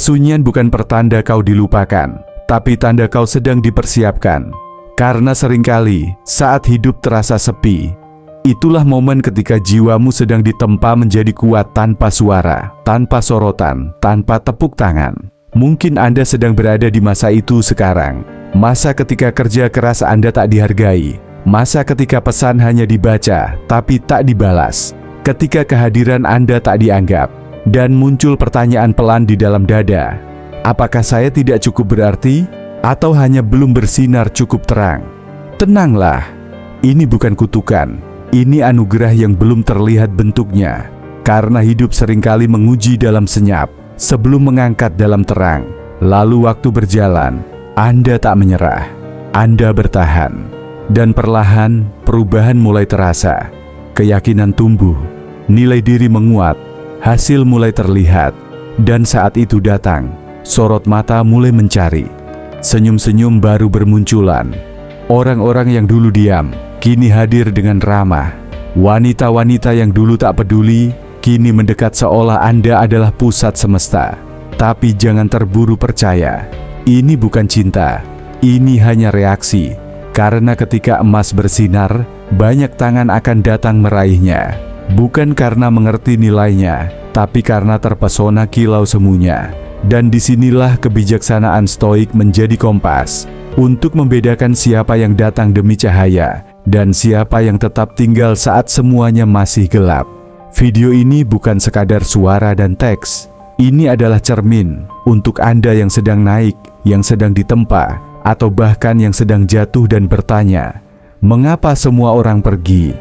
Kesunyian bukan pertanda kau dilupakan, tapi tanda kau sedang dipersiapkan. Karena seringkali saat hidup terasa sepi, itulah momen ketika jiwamu sedang ditempa menjadi kuat tanpa suara, tanpa sorotan, tanpa tepuk tangan. Mungkin Anda sedang berada di masa itu sekarang. Masa ketika kerja keras Anda tak dihargai. Masa ketika pesan hanya dibaca, tapi tak dibalas. Ketika kehadiran Anda tak dianggap. Dan muncul pertanyaan pelan di dalam dada. Apakah saya tidak cukup berarti? Atau hanya belum bersinar cukup terang? Tenanglah, ini bukan kutukan. Ini anugerah yang belum terlihat bentuknya. Karena hidup seringkali menguji dalam senyap, sebelum mengangkat dalam terang. Lalu waktu berjalan, Anda tak menyerah. Anda bertahan. Dan perlahan, perubahan mulai terasa. Keyakinan tumbuh, nilai diri menguat, hasil mulai terlihat. Dan saat itu datang, sorot mata mulai mencari. Senyum-senyum baru bermunculan. Orang-orang yang dulu diam, kini hadir dengan ramah. Wanita-wanita yang dulu tak peduli, kini mendekat seolah Anda adalah pusat semesta. Tapi jangan terburu percaya. Ini bukan cinta, ini hanya reaksi. Karena ketika emas bersinar, banyak tangan akan datang meraihnya. Bukan karena mengerti nilainya, tapi karena terpesona kilau semuanya. Dan disinilah kebijaksanaan stoik menjadi kompas untuk membedakan siapa yang datang demi cahaya dan siapa yang tetap tinggal saat semuanya masih gelap. Video ini bukan sekadar suara dan teks. Ini adalah cermin untuk Anda yang sedang naik, yang sedang ditempa, atau bahkan yang sedang jatuh dan bertanya, mengapa semua orang pergi?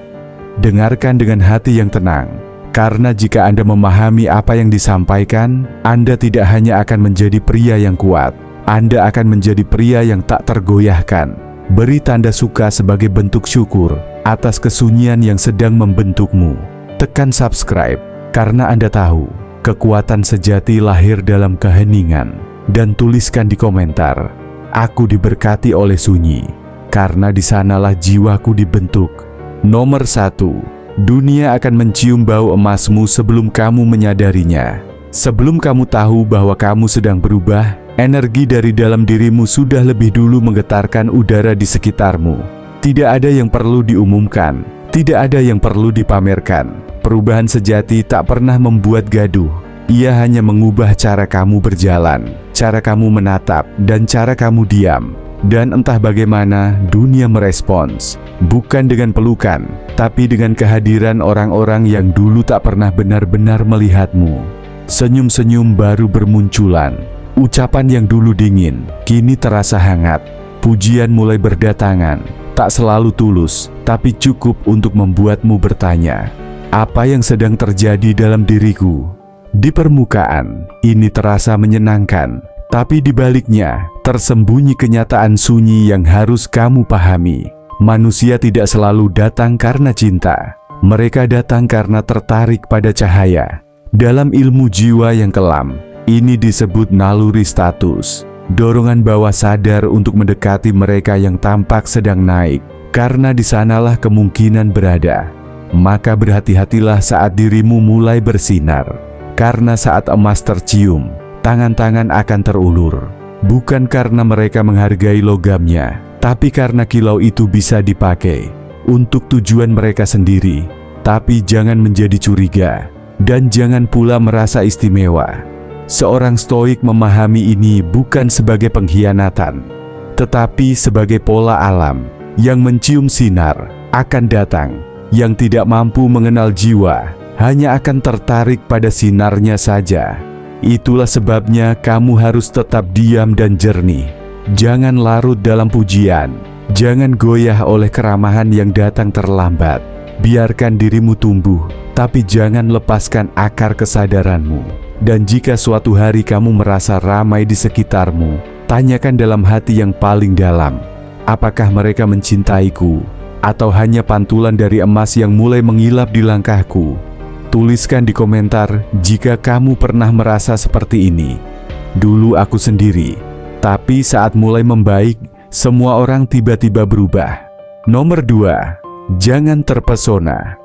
Dengarkan dengan hati yang tenang. Karena jika Anda memahami apa yang disampaikan, Anda tidak hanya akan menjadi pria yang kuat, Anda akan menjadi pria yang tak tergoyahkan. Beri tanda suka sebagai bentuk syukur atas kesunyian yang sedang membentukmu. Tekan subscribe, karena Anda tahu, kekuatan sejati lahir dalam keheningan. Dan tuliskan di komentar, aku diberkati oleh sunyi, karena di sanalah jiwaku dibentuk. Nomor 1. Dunia akan mencium bau emasmu sebelum kamu menyadarinya. Sebelum kamu tahu bahwa kamu sedang berubah, energi dari dalam dirimu sudah lebih dulu menggetarkan udara di sekitarmu. Tidak ada yang perlu diumumkan, tidak ada yang perlu dipamerkan. Perubahan sejati tak pernah membuat gaduh. Ia hanya mengubah cara kamu berjalan, cara kamu menatap, dan cara kamu diam. Dan entah bagaimana dunia merespons, bukan dengan pelukan, tapi dengan kehadiran orang-orang yang dulu tak pernah benar-benar melihatmu. Senyum-senyum baru bermunculan, ucapan yang dulu dingin, kini terasa hangat. Pujian mulai berdatangan, tak selalu tulus, tapi cukup untuk membuatmu bertanya, apa yang sedang terjadi dalam diriku? Di permukaan, ini terasa menyenangkan, tapi di baliknya, tersembunyi kenyataan sunyi yang harus kamu pahami. Manusia tidak selalu datang karena cinta. Mereka datang karena tertarik pada cahaya. Dalam ilmu jiwa yang kelam, ini disebut naluri status. Dorongan bawah sadar untuk mendekati mereka yang tampak sedang naik. Karena di sanalah kemungkinan berada. Maka berhati-hatilah saat dirimu mulai bersinar. Karena saat emas tercium, tangan-tangan akan terulur. Bukan karena mereka menghargai logamnya, tapi karena kilau itu bisa dipakai untuk tujuan mereka sendiri. Tapi jangan menjadi curiga, dan jangan pula merasa istimewa. Seorang stoik memahami ini bukan sebagai pengkhianatan, tetapi sebagai pola alam yang mencium sinar akan datang. Yang tidak mampu mengenal jiwa hanya akan tertarik pada sinarnya saja. Itulah sebabnya kamu harus tetap diam dan jernih. Jangan larut dalam pujian. Jangan goyah oleh keramahan yang datang terlambat. Biarkan dirimu tumbuh, tapi jangan lepaskan akar kesadaranmu. Dan jika suatu hari kamu merasa ramai di sekitarmu, tanyakan dalam hati yang paling dalam, apakah mereka mencintaiku? Atau hanya pantulan dari emas yang mulai mengilap di langkahku? Tuliskan di komentar jika kamu pernah merasa seperti ini. Dulu aku sendiri, tapi saat mulai membaik, semua orang tiba-tiba berubah. Nomor 2, jangan terpesona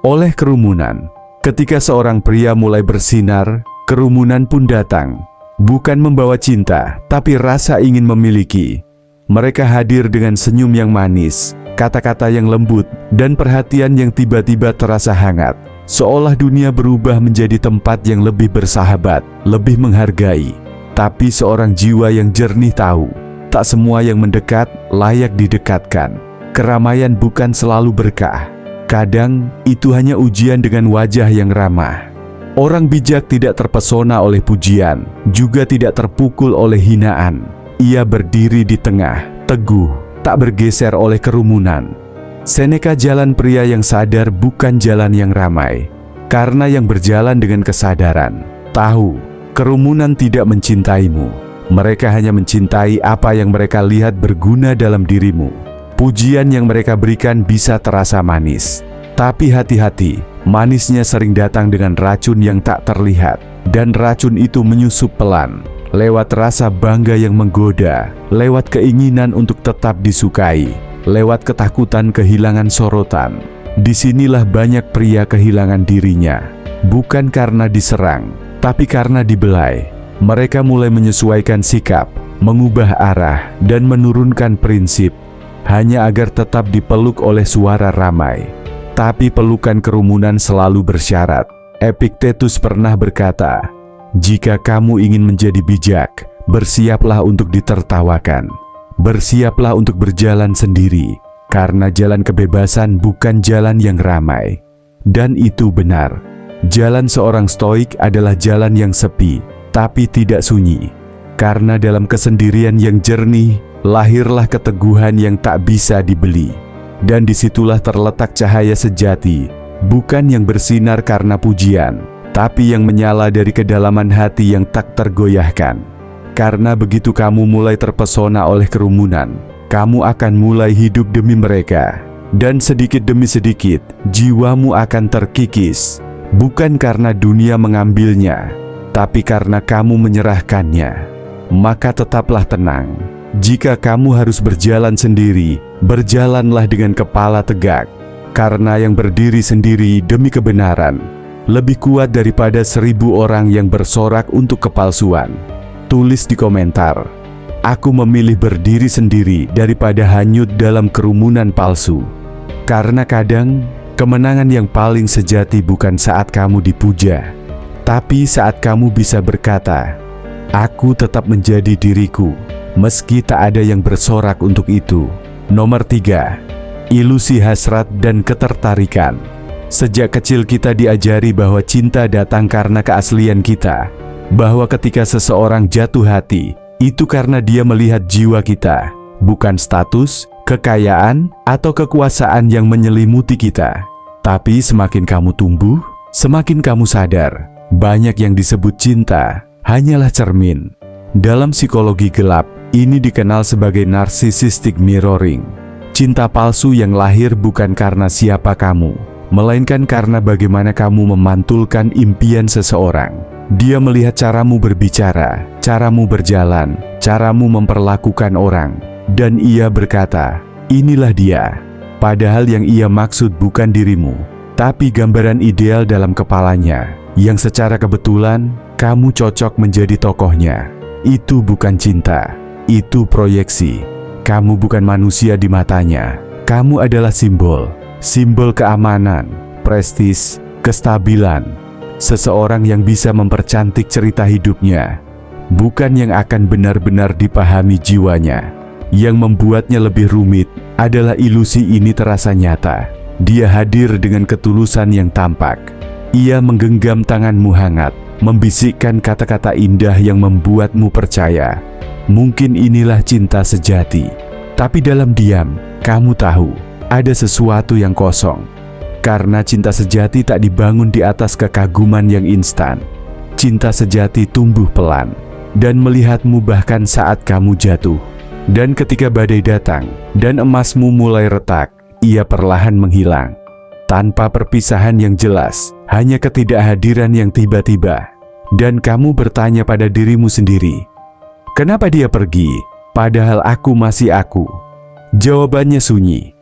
oleh kerumunan. Ketika seorang pria mulai bersinar, kerumunan pun datang. bukan membawa cinta, tapi rasa ingin memiliki. Mereka hadir dengan senyum yang manis, kata-kata yang lembut, dan perhatian yang tiba-tiba terasa hangat. Seolah dunia berubah menjadi tempat yang lebih bersahabat, lebih menghargai. Tapi seorang jiwa yang jernih tahu, tak semua yang mendekat layak didekatkan. Keramaian bukan selalu berkah. Kadang, itu hanya ujian dengan wajah yang ramah. Orang bijak tidak terpesona oleh pujian, juga tidak terpukul oleh hinaan. Ia berdiri di tengah, teguh, tak bergeser oleh kerumunan. Seneca, jalan pria yang sadar bukan jalan yang ramai. Karena yang berjalan dengan kesadaran, tahu, kerumunan tidak mencintaimu. Mereka hanya mencintai apa yang mereka lihat berguna dalam dirimu. Pujian yang mereka berikan bisa terasa manis. Tapi hati-hati, manisnya sering datang dengan racun yang tak terlihat. Dan racun itu menyusup pelan, lewat rasa bangga yang menggoda, lewat keinginan untuk tetap disukai, lewat ketakutan kehilangan sorotan. Disinilah banyak pria kehilangan dirinya. Bukan karena diserang, tapi karena dibelai. Mereka mulai menyesuaikan sikap, mengubah arah, dan menurunkan prinsip, hanya agar tetap dipeluk oleh suara ramai. Tapi pelukan kerumunan selalu bersyarat. Epictetus pernah berkata, "Jika kamu ingin menjadi bijak, bersiaplah untuk ditertawakan. Bersiaplah untuk berjalan sendiri, karena jalan kebebasan bukan jalan yang ramai." Dan itu benar. Jalan seorang stoik adalah jalan yang sepi, tapi tidak sunyi. Karena dalam kesendirian yang jernih, lahirlah keteguhan yang tak bisa dibeli. Dan disitulah terletak cahaya sejati, bukan yang bersinar karena pujian, tapi yang menyala dari kedalaman hati yang tak tergoyahkan. Karena begitu kamu mulai terpesona oleh kerumunan, kamu akan mulai hidup demi mereka. Dan sedikit demi sedikit, jiwamu akan terkikis, bukan karena dunia mengambilnya, tapi karena kamu menyerahkannya. Maka tetaplah tenang. Jika kamu harus berjalan sendiri, berjalanlah dengan kepala tegak. Karena yang berdiri sendiri demi kebenaran lebih kuat daripada 1000 orang yang bersorak untuk kepalsuan. Tulis di komentar, "Aku memilih berdiri sendiri daripada hanyut dalam kerumunan palsu." Karena kadang, kemenangan yang paling sejati bukan saat kamu dipuja, tapi saat kamu bisa berkata, "Aku tetap menjadi diriku, meski tak ada yang bersorak untuk itu." Nomor 3. Ilusi hasrat dan ketertarikan. Sejak kecil kita diajari bahwa cinta datang karena keaslian kita, bahwa ketika seseorang jatuh hati, itu karena dia melihat jiwa kita, bukan status, kekayaan, atau kekuasaan yang menyelimuti kita. Tapi semakin kamu tumbuh, semakin kamu sadar, banyak yang disebut cinta hanyalah cermin. Dalam psikologi gelap, ini dikenal sebagai narcissistic mirroring. Cinta palsu yang lahir bukan karena siapa kamu, melainkan karena bagaimana kamu memantulkan impian seseorang. Dia melihat caramu berbicara, caramu berjalan, caramu memperlakukan orang, dan ia berkata, "Inilah dia." Padahal yang ia maksud bukan dirimu, tapi gambaran ideal dalam kepalanya, yang secara kebetulan kamu cocok menjadi tokohnya. Itu bukan cinta, itu proyeksi. Kamu bukan manusia di matanya. Kamu adalah simbol keamanan, prestis, kestabilan. Seseorang yang bisa mempercantik cerita hidupnya, bukan yang akan benar-benar dipahami jiwanya. Yang membuatnya lebih rumit adalah ilusi ini terasa nyata. Dia hadir dengan ketulusan yang tampak. Ia menggenggam tanganmu hangat, membisikkan kata-kata indah yang membuatmu percaya. Mungkin inilah cinta sejati. Tapi dalam diam, kamu tahu, ada sesuatu yang kosong. Karena cinta sejati tak dibangun di atas kekaguman yang instan. Cinta sejati tumbuh pelan, dan melihatmu bahkan saat kamu jatuh. Dan ketika badai datang, dan emasmu mulai retak, ia perlahan menghilang. Tanpa perpisahan yang jelas, hanya ketidakhadiran yang tiba-tiba. Dan kamu bertanya pada dirimu sendiri, "Kenapa dia pergi, padahal aku masih aku?" Jawabannya sunyi.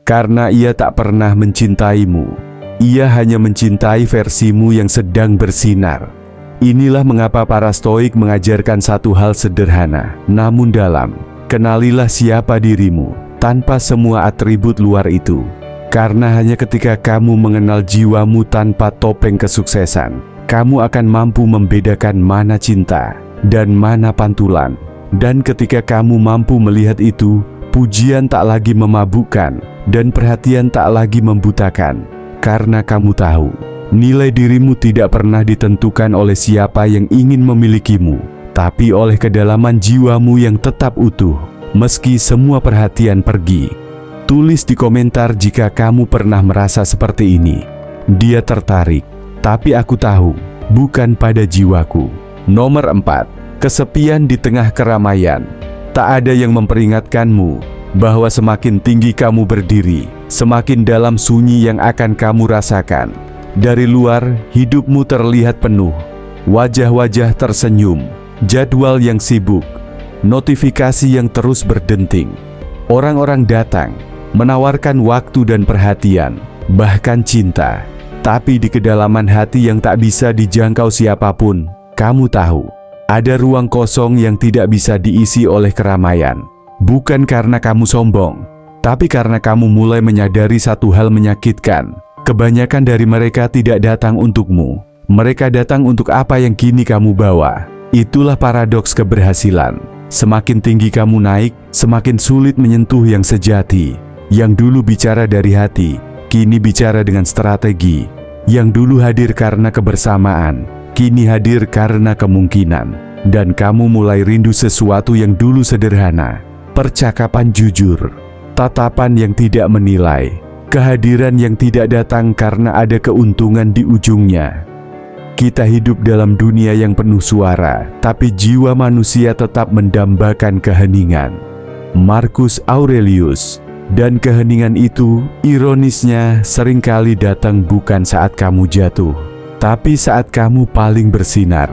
Karena ia tak pernah mencintaimu. Ia hanya mencintai versimu yang sedang bersinar. Inilah mengapa para Stoik mengajarkan satu hal sederhana, namun dalam. Kenalilah siapa dirimu, tanpa semua atribut luar itu. Karena hanya ketika kamu mengenal jiwamu tanpa topeng kesuksesan, kamu akan mampu membedakan mana cinta dan mana pantulan. Dan ketika kamu mampu melihat itu, pujian tak lagi memabukkan dan perhatian tak lagi membutakan. Karena kamu tahu, nilai dirimu tidak pernah ditentukan oleh siapa yang ingin memilikimu, tapi oleh kedalaman jiwamu yang tetap utuh, meski semua perhatian pergi. Tulis di komentar jika kamu pernah merasa seperti ini. Dia tertarik, tapi aku tahu, bukan pada jiwaku. Nomor 4. Kesepian di tengah keramaian. Tak ada yang memperingatkanmu bahwa semakin tinggi kamu berdiri, semakin dalam sunyi yang akan kamu rasakan. Dari luar, hidupmu terlihat penuh. Wajah-wajah tersenyum, jadwal yang sibuk, notifikasi yang terus berdenting. Orang-orang datang, menawarkan waktu dan perhatian, bahkan cinta. Tapi di kedalaman hati yang tak bisa dijangkau siapapun, kamu tahu, ada ruang kosong yang tidak bisa diisi oleh keramaian. Bukan karena kamu sombong, tapi karena kamu mulai menyadari satu hal menyakitkan. Kebanyakan dari mereka tidak datang untukmu. Mereka datang untuk apa yang kini kamu bawa. Itulah paradoks keberhasilan. Semakin tinggi kamu naik, semakin sulit menyentuh yang sejati. Yang dulu bicara dari hati, kini bicara dengan strategi. Yang dulu hadir karena kebersamaan, kini hadir karena kemungkinan. Dan kamu mulai rindu sesuatu yang dulu sederhana. Percakapan jujur, tatapan yang tidak menilai, kehadiran yang tidak datang karena ada keuntungan di ujungnya. Kita hidup dalam dunia yang penuh suara, tapi jiwa manusia tetap mendambakan keheningan. Marcus Aurelius. Dan keheningan itu, ironisnya, seringkali datang bukan saat kamu jatuh, tapi saat kamu paling bersinar.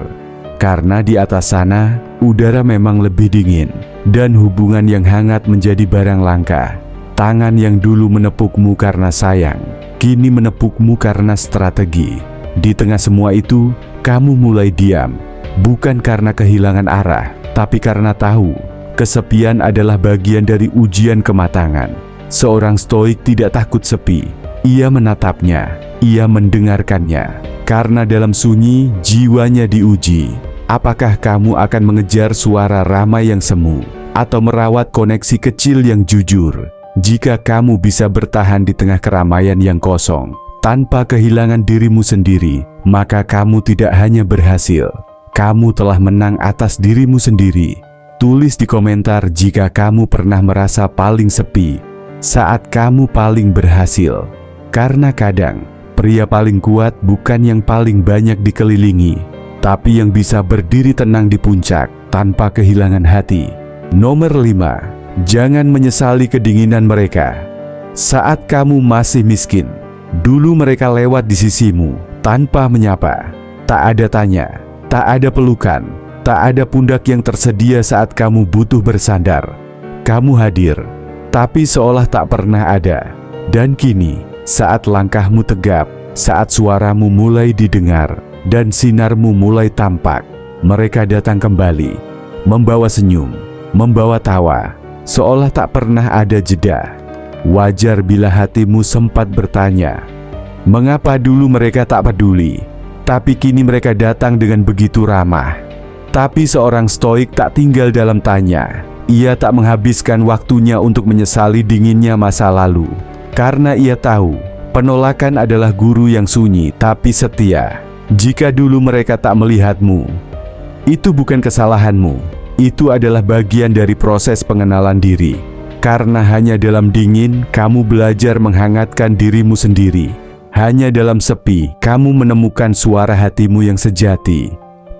Karena di atas sana, udara memang lebih dingin, dan hubungan yang hangat menjadi barang langka. Tangan yang dulu menepukmu karena sayang, kini menepukmu karena strategi. Di tengah semua itu, kamu mulai diam, bukan karena kehilangan arah, tapi karena tahu, kesepian adalah bagian dari ujian kematangan. Seorang Stoik tidak takut sepi. Ia menatapnya, ia mendengarkannya. Karena dalam sunyi, jiwanya diuji. Apakah kamu akan mengejar suara ramai yang semu, atau merawat koneksi kecil yang jujur? Jika kamu bisa bertahan di tengah keramaian yang kosong, tanpa kehilangan dirimu sendiri, maka kamu tidak hanya berhasil, kamu telah menang atas dirimu sendiri. Tulis di komentar jika kamu pernah merasa paling sepi saat kamu paling berhasil. Karena kadang, pria paling kuat bukan yang paling banyak dikelilingi, tapi yang bisa berdiri tenang di puncak tanpa kehilangan hati. Nomor 5. Jangan menyesali kedinginan mereka. Saat kamu masih miskin, dulu mereka lewat di sisimu tanpa menyapa. Tak ada tanya, tak ada pelukan, tak ada pundak yang tersedia saat kamu butuh bersandar. Kamu hadir, tapi seolah tak pernah ada. Dan kini, saat langkahmu tegap, saat suaramu mulai didengar, dan sinarmu mulai tampak, mereka datang kembali, membawa senyum, membawa tawa, seolah tak pernah ada jeda. Wajar bila hatimu sempat bertanya, mengapa dulu mereka tak peduli, tapi kini mereka datang dengan begitu ramah. Tapi seorang Stoik tak tinggal dalam tanya. Ia tak menghabiskan waktunya untuk menyesali dinginnya masa lalu. Karena ia tahu, penolakan adalah guru yang sunyi tapi setia. Jika dulu mereka tak melihatmu, itu bukan kesalahanmu. Itu adalah bagian dari proses pengenalan diri. Karena hanya dalam dingin, kamu belajar menghangatkan dirimu sendiri. Hanya dalam sepi, kamu menemukan suara hatimu yang sejati.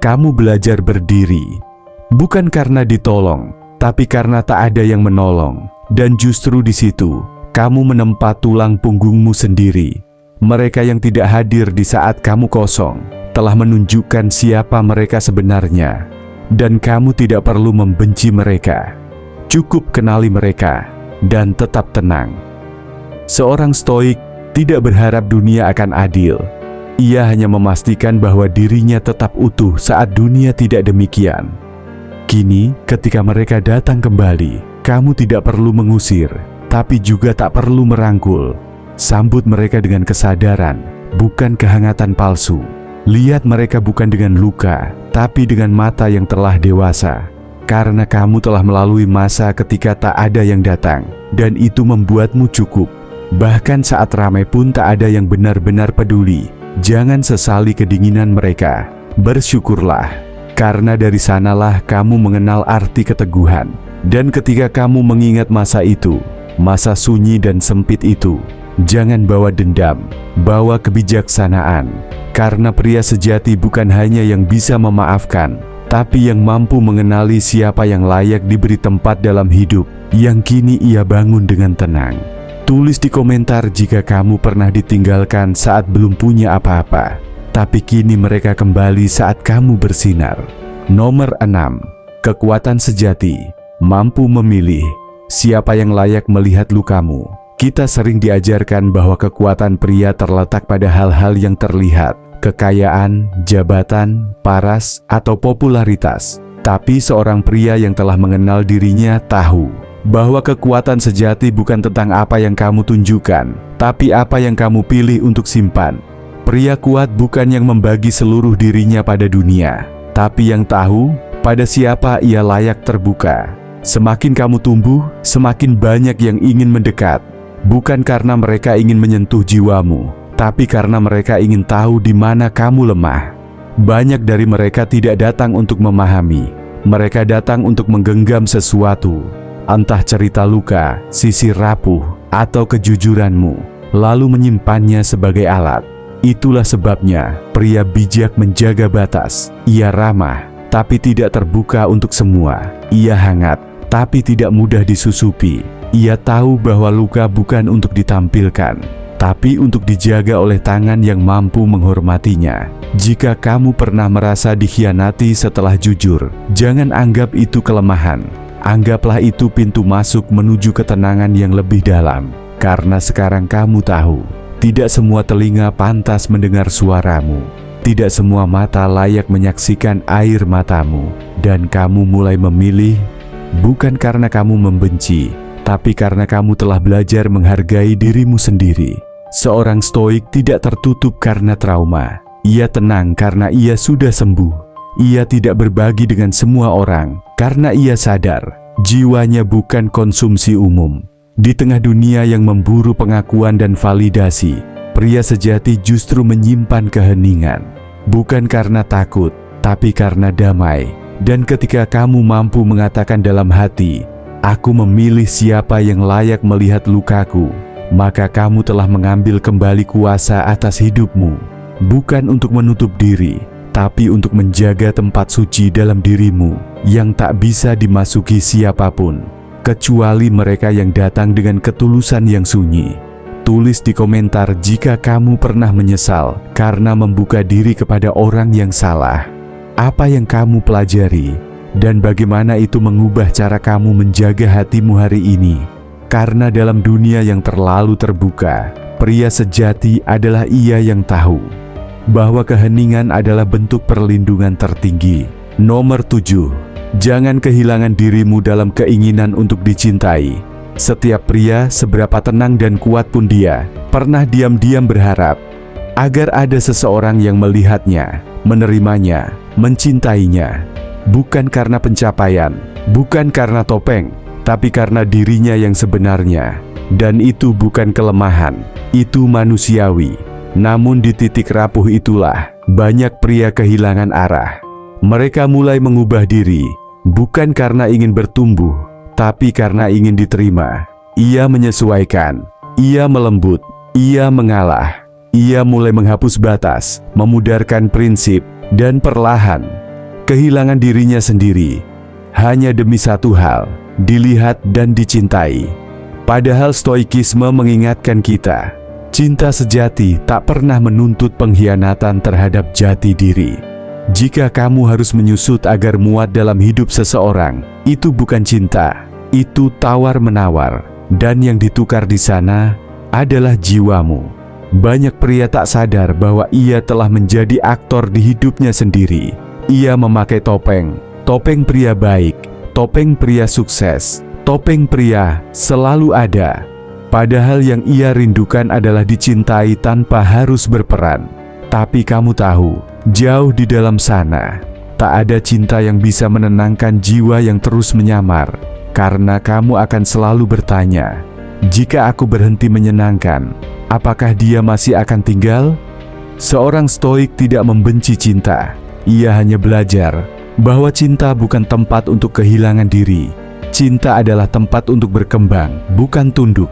Kamu belajar berdiri, bukan karena ditolong, tapi karena tak ada yang menolong. Dan justru di situ, kamu menempa tulang punggungmu sendiri. Mereka yang tidak hadir di saat kamu kosong, telah menunjukkan siapa mereka sebenarnya. Dan kamu tidak perlu membenci mereka. Cukup kenali mereka, dan tetap tenang. Seorang Stoik tidak berharap dunia akan adil. Ia hanya memastikan bahwa dirinya tetap utuh saat dunia tidak demikian. Kini, ketika mereka datang kembali, kamu tidak perlu mengusir, tapi juga tak perlu merangkul. Sambut mereka dengan kesadaran, bukan kehangatan palsu. Lihat mereka bukan dengan luka, tapi dengan mata yang telah dewasa. Karena kamu telah melalui masa ketika tak ada yang datang, dan itu membuatmu cukup. Bahkan saat ramai pun tak ada yang benar-benar peduli. Jangan sesali kedinginan mereka. Bersyukurlah, karena dari sanalah kamu mengenal arti keteguhan. Dan ketika kamu mengingat masa itu, masa sunyi dan sempit itu, jangan bawa dendam, bawa kebijaksanaan. Karena pria sejati bukan hanya yang bisa memaafkan, tapi yang mampu mengenali siapa yang layak diberi tempat dalam hidup, yang kini ia bangun dengan tenang. Tulis di komentar jika kamu pernah ditinggalkan saat belum punya apa-apa, tapi kini mereka kembali saat kamu bersinar. Nomor 6. Kekuatan sejati, mampu memilih siapa yang layak melihat lukamu. Kita sering diajarkan bahwa kekuatan pria terletak pada hal-hal yang terlihat, kekayaan, jabatan, paras, atau popularitas. Tapi seorang pria yang telah mengenal dirinya tahu bahwa kekuatan sejati bukan tentang apa yang kamu tunjukkan, tapi apa yang kamu pilih untuk simpan. Pria kuat bukan yang membagi seluruh dirinya pada dunia, tapi yang tahu pada siapa ia layak terbuka. Semakin kamu tumbuh, semakin banyak yang ingin mendekat. Bukan karena mereka ingin menyentuh jiwamu, tapi karena mereka ingin tahu di mana kamu lemah. Banyak dari mereka tidak datang untuk memahami, mereka datang untuk menggenggam sesuatu, entah cerita luka, sisi rapuh, atau kejujuranmu, lalu menyimpannya sebagai alat. Itulah sebabnya pria bijak menjaga batas. Ia ramah, tapi tidak terbuka untuk semua. Ia hangat, tapi tidak mudah disusupi. Ia tahu bahwa luka bukan untuk ditampilkan, tapi untuk dijaga oleh tangan yang mampu menghormatinya. Jika kamu pernah merasa dikhianati setelah jujur, jangan anggap itu kelemahan. Anggaplah itu pintu masuk menuju ketenangan yang lebih dalam. Karena sekarang kamu tahu, tidak semua telinga pantas mendengar suaramu. Tidak semua mata layak menyaksikan air matamu. Dan kamu mulai memilih, bukan karena kamu membenci, tapi karena kamu telah belajar menghargai dirimu sendiri. Seorang stoik tidak tertutup karena trauma. Ia tenang karena ia sudah sembuh. Ia tidak berbagi dengan semua orang karena ia sadar jiwanya bukan konsumsi umum. Di tengah dunia yang memburu pengakuan dan validasi, pria sejati justru menyimpan keheningan. Bukan karena takut, tapi karena damai. Dan ketika kamu mampu mengatakan dalam hati, "Aku memilih siapa yang layak melihat lukaku," maka kamu telah mengambil kembali kuasa atas hidupmu. Bukan untuk menutup diri, tapi untuk menjaga tempat suci dalam dirimu yang tak bisa dimasuki siapapun, kecuali mereka yang datang dengan ketulusan yang sunyi. Tulis di komentar jika kamu pernah menyesal karena membuka diri kepada orang yang salah. Apa yang kamu pelajari, dan bagaimana itu mengubah cara kamu menjaga hatimu hari ini. Karena dalam dunia yang terlalu terbuka, pria sejati adalah ia yang tahu bahwa keheningan adalah bentuk perlindungan tertinggi. Nomor 7. Jangan kehilangan dirimu dalam keinginan untuk dicintai. Setiap pria, seberapa tenang dan kuat pun dia, pernah diam-diam berharap agar ada seseorang yang melihatnya, menerimanya, mencintainya. Bukan karena pencapaian, bukan karena topeng, tapi karena dirinya yang sebenarnya. Dan itu bukan kelemahan, itu manusiawi. Namun di titik rapuh itulah banyak pria kehilangan arah. Mereka mulai mengubah diri, bukan karena ingin bertumbuh, tapi karena ingin diterima. Ia menyesuaikan, ia melembut, ia mengalah. Ia mulai menghapus batas, memudarkan prinsip, dan perlahan kehilangan dirinya sendiri, hanya demi satu hal, dilihat dan dicintai. Padahal stoikisme mengingatkan kita, cinta sejati tak pernah menuntut pengkhianatan terhadap jati diri. Jika kamu harus menyusut agar muat dalam hidup seseorang, itu bukan cinta, itu tawar-menawar. Dan yang ditukar di sana adalah jiwamu. Banyak pria tak sadar bahwa ia telah menjadi aktor di hidupnya sendiri. Ia memakai topeng, topeng pria baik, topeng pria sukses, topeng pria selalu ada. Padahal yang ia rindukan adalah dicintai tanpa harus berperan. Tapi kamu tahu, jauh di dalam sana, tak ada cinta yang bisa menenangkan jiwa yang terus menyamar. Karena kamu akan selalu bertanya, jika aku berhenti menyenangkan, apakah dia masih akan tinggal? Seorang stoik tidak membenci cinta. Ia hanya belajar bahwa cinta bukan tempat untuk kehilangan diri. Cinta adalah tempat untuk berkembang, bukan tunduk.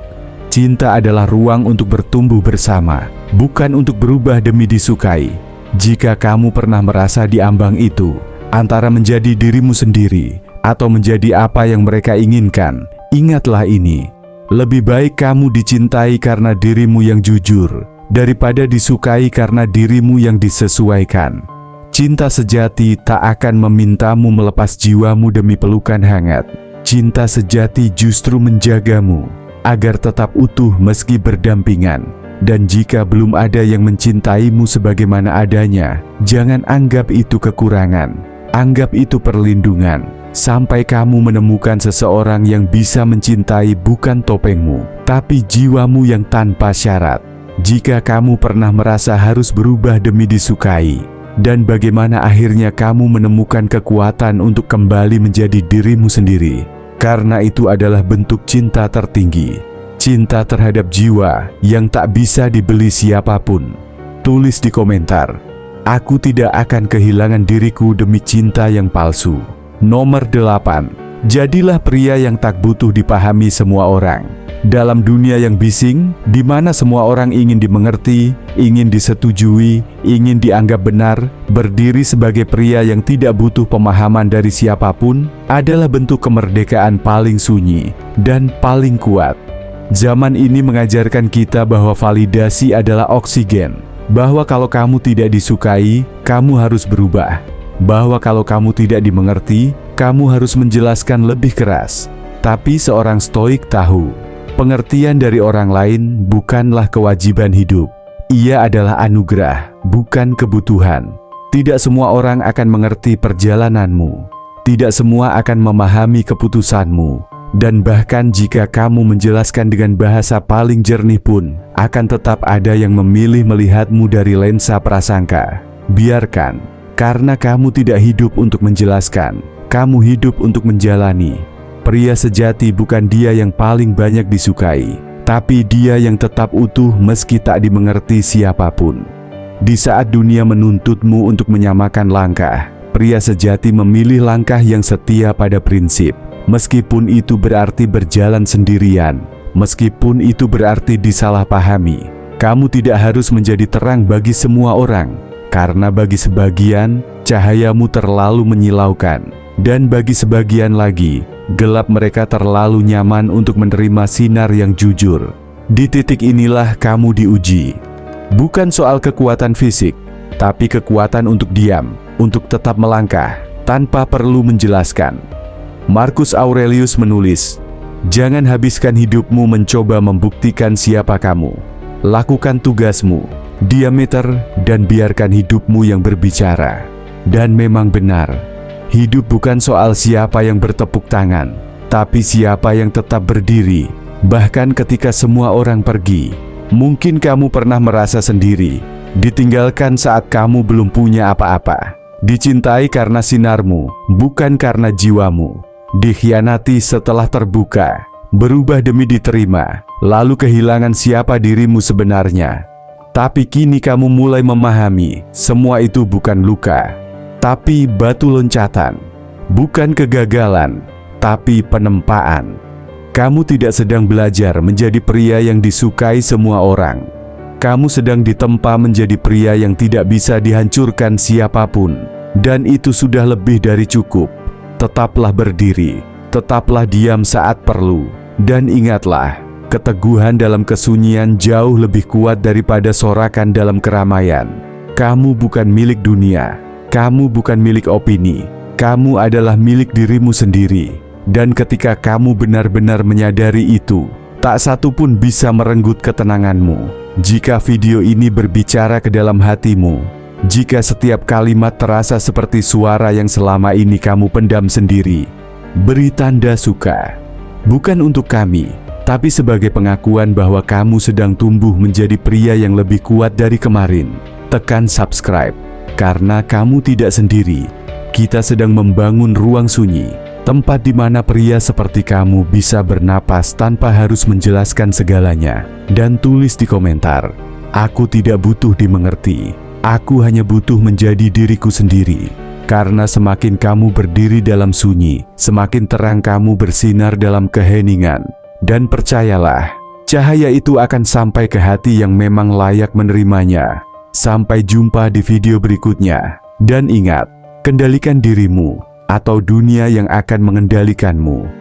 Cinta adalah ruang untuk bertumbuh bersama, bukan untuk berubah demi disukai. Jika kamu pernah merasa di ambang itu, antara menjadi dirimu sendiri atau menjadi apa yang mereka inginkan, ingatlah ini. Lebih baik kamu dicintai karena dirimu yang jujur, daripada disukai karena dirimu yang disesuaikan. Cinta sejati tak akan memintamu melepas jiwamu demi pelukan hangat. Cinta sejati justru menjagamu agar tetap utuh meski berdampingan. Dan jika belum ada yang mencintaimu sebagaimana adanya, jangan anggap itu kekurangan. Anggap itu perlindungan, sampai kamu menemukan seseorang yang bisa mencintai bukan topengmu, tapi jiwamu yang tanpa syarat. Jika kamu pernah merasa harus berubah demi disukai, dan bagaimana akhirnya kamu menemukan kekuatan untuk kembali menjadi dirimu sendiri, karena itu adalah bentuk cinta tertinggi. Cinta terhadap jiwa yang tak bisa dibeli siapapun. Tulis di komentar, aku tidak akan kehilangan diriku demi cinta yang palsu. Nomor 8. Jadilah pria yang tak butuh dipahami semua orang. Dalam dunia yang bising, di mana semua orang ingin dimengerti, ingin disetujui, ingin dianggap benar, berdiri sebagai pria yang tidak butuh pemahaman dari siapapun adalah bentuk kemerdekaan paling sunyi dan paling kuat. Zaman ini mengajarkan kita bahwa validasi adalah oksigen, bahwa kalau kamu tidak disukai, kamu harus berubah, bahwa kalau kamu tidak dimengerti, kamu harus menjelaskan lebih keras. Tapi seorang stoik tahu, pengertian dari orang lain bukanlah kewajiban hidup. Ia adalah anugerah, bukan kebutuhan. Tidak semua orang akan mengerti perjalananmu. Tidak semua akan memahami keputusanmu. Dan bahkan jika kamu menjelaskan dengan bahasa paling jernih pun, akan tetap ada yang memilih melihatmu dari lensa prasangka. Biarkan, karena kamu tidak hidup untuk menjelaskan, kamu hidup untuk menjalani. Pria sejati bukan dia yang paling banyak disukai, tapi dia yang tetap utuh meski tak dimengerti siapapun. Di saat dunia menuntutmu untuk menyamakan langkah, pria sejati memilih langkah yang setia pada prinsip. Meskipun itu berarti berjalan sendirian, meskipun itu berarti disalahpahami, kamu tidak harus menjadi terang bagi semua orang, karena bagi sebagian, cahayamu terlalu menyilaukan, dan bagi sebagian lagi, gelap mereka terlalu nyaman untuk menerima sinar yang jujur. Di titik inilah kamu diuji. Bukan soal kekuatan fisik, tapi kekuatan untuk diam, untuk tetap melangkah, tanpa perlu menjelaskan. Marcus Aurelius menulis, jangan habiskan hidupmu mencoba membuktikan siapa kamu. Lakukan tugasmu, diameter, dan biarkan hidupmu yang berbicara. Dan memang benar, hidup bukan soal siapa yang bertepuk tangan, tapi siapa yang tetap berdiri. Bahkan ketika semua orang pergi, mungkin kamu pernah merasa sendiri, ditinggalkan saat kamu belum punya apa-apa, dicintai karena sinarmu, bukan karena jiwamu. Dikhianati setelah terbuka, berubah demi diterima, lalu kehilangan siapa dirimu sebenarnya. Tapi kini kamu mulai memahami, semua itu bukan luka, tapi batu loncatan. Bukan kegagalan, tapi penempaan. Kamu tidak sedang belajar menjadi pria yang disukai semua orang. Kamu sedang ditempa menjadi pria yang tidak bisa dihancurkan siapapun. Dan itu sudah lebih dari cukup. Tetaplah berdiri, tetaplah diam saat perlu, dan ingatlah, keteguhan dalam kesunyian jauh lebih kuat daripada sorakan dalam keramaian. Kamu bukan milik dunia, kamu bukan milik opini, kamu adalah milik dirimu sendiri. Dan ketika kamu benar-benar menyadari itu, Tak satu pun bisa merenggut ketenanganmu. Jika video ini berbicara ke dalam hatimu, jika setiap kalimat terasa seperti suara yang selama ini kamu pendam sendiri, beri tanda suka. Bukan untuk kami, tapi sebagai pengakuan bahwa kamu sedang tumbuh menjadi pria yang lebih kuat dari kemarin. Tekan subscribe, karena kamu tidak sendiri. Kita sedang membangun ruang sunyi, tempat di mana pria seperti kamu bisa bernapas tanpa harus menjelaskan segalanya. Dan tulis di komentar, aku tidak butuh dimengerti. Aku hanya butuh menjadi diriku sendiri. Karena semakin kamu berdiri dalam sunyi, semakin terang kamu bersinar dalam keheningan. Dan percayalah, cahaya itu akan sampai ke hati yang memang layak menerimanya. Sampai jumpa di video berikutnya. Dan ingat, kendalikan dirimu, atau dunia yang akan mengendalikanmu.